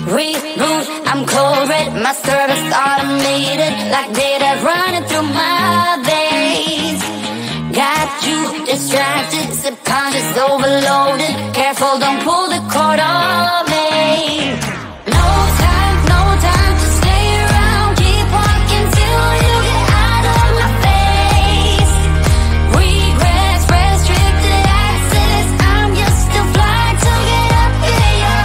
Reboot, I'm cold red, my service automated, like data running through my veins. Got you distracted, subconscious overloaded. Careful, don't pull the cord on me. No time to stay around. Keep walking till you get out of my face. Regrets, restricted access. I'm just a flight to get up in ya.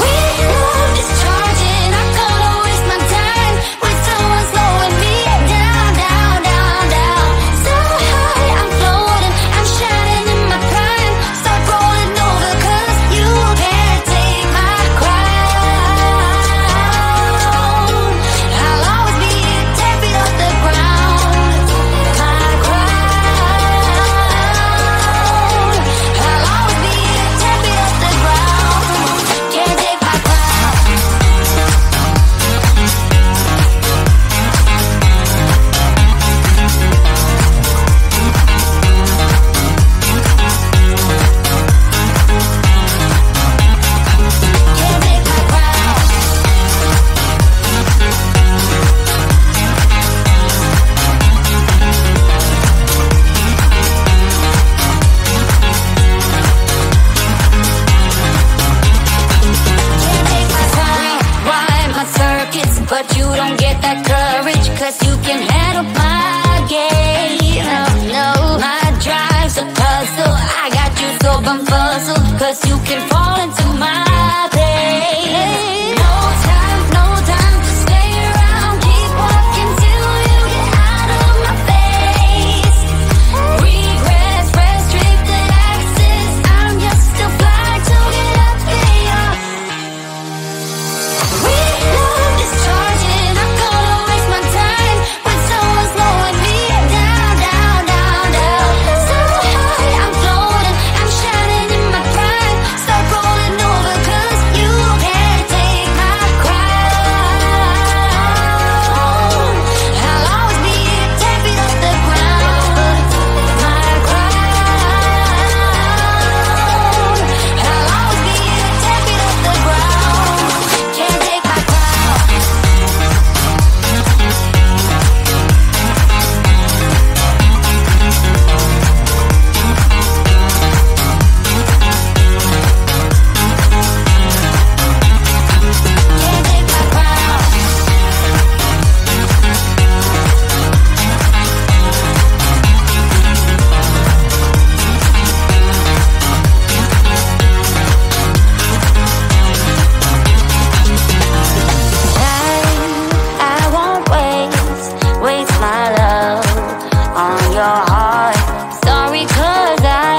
We love discharging. I'm gonna waste my time with someone slowing me down, down, down, down. So high, I'm floating. I'm shining in my prime. Start rolling over 'cause you can't take my crown. I'll always be 10 feet off the ground. My crown. I'll always be 10 feet off the ground. Can't take my crown. Can't take my crown. Rewind my circuits, but you don't get that courage, 'cause you can handle my game. No, my drive's a puzzle. I got you so bumfuzzled, 'cause you can fall into my pain. No time to stay around. Keep walking till you get out of my face. Regrets, restricted access. I'm just a flight to get up in ya. We love discharging. I'm gonna waste my time with someone slowing me down, down, down, down. So high, I'm floating. I'm shining in my prime. Start rolling over 'cause you can't take my crown. I'll always be 10 feet off the ground. My crown. I'll always be 10 feet off the ground. Can't take my crown. Can't take my crown. I won't waste my love on your heart. Sorry, 'cause I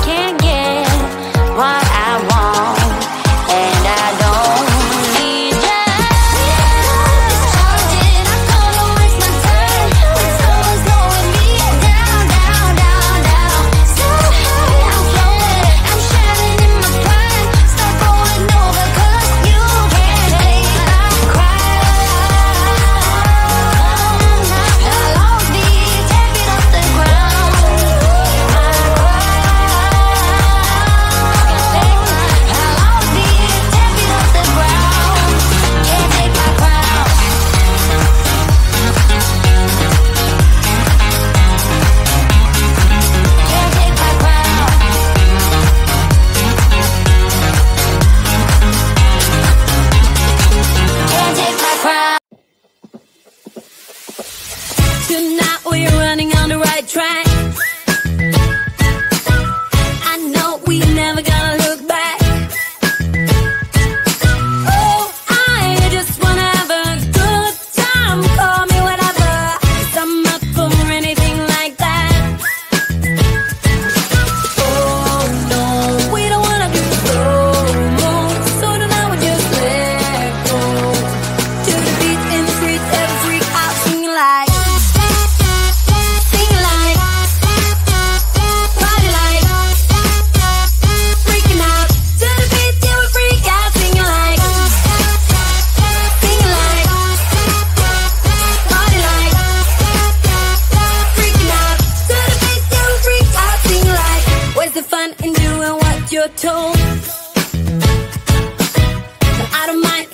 can't get what I want, and I don't need you. Discharging, I'm gonna waste my time when someone's slowing me down, down, down, down. So high, I'm floating. I'm shining in my prime. Start rolling over 'cause you can't take my crown. I'll always be 10 feet off the ground. My crown. I'll always be 10 feet off the ground. Can't take my crown. Can't take my crown. Can't take my crown. Tonight we're running on the right track. I know we never gonna look back. Oh, I just wanna have a good time. Call me whatever, 'cause I'm up for anything like that. Oh no, we don't wanna do slow mo, so tonight we just let go. To the beat in the streets, every freak out singing like, singing like.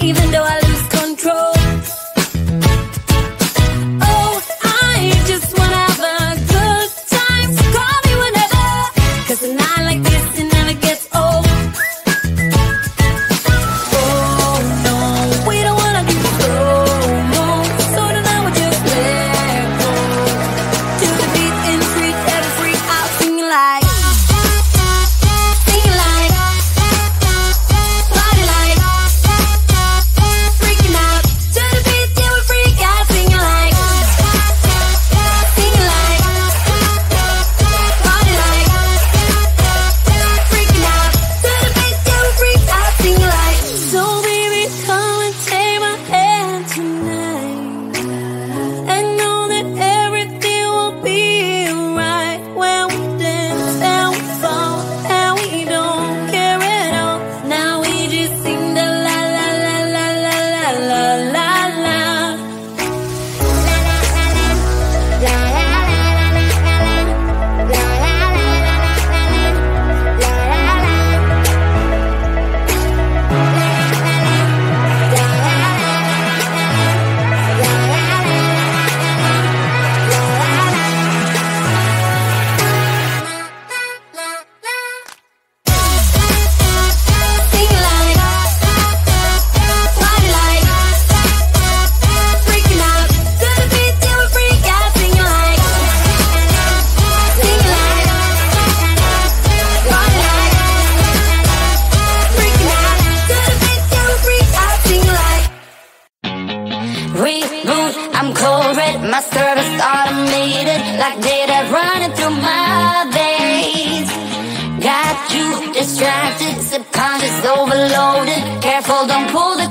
even though I lose control. Oh, I just wanna have a good time, so call me whenever, 'cause a night like this, it never gets old. Oh no, we don't wanna do slow-mo, so tonight we just let go. To the beat in the street, every freak out, singing like, party like, freaking out. To the beat, yeah, we freak out, singing like, party like, freaking out. To the beat, yeah, we freak out, singing like. So baby, come and take my hand tonight, and know that everything will be alright when we dance and we fall and we don't care at all. Now we just sing the la la la la la la la la la. Sing like, party like, freaking out. To the beat, yeah, we freak out, singing like, party like, freaking out. To the beat, yeah, we freak out, singing like. Reboot, I'm cold red, my service automated, like data running through my veins. Got you distracted, subconscious overloaded. Careful, don't pull the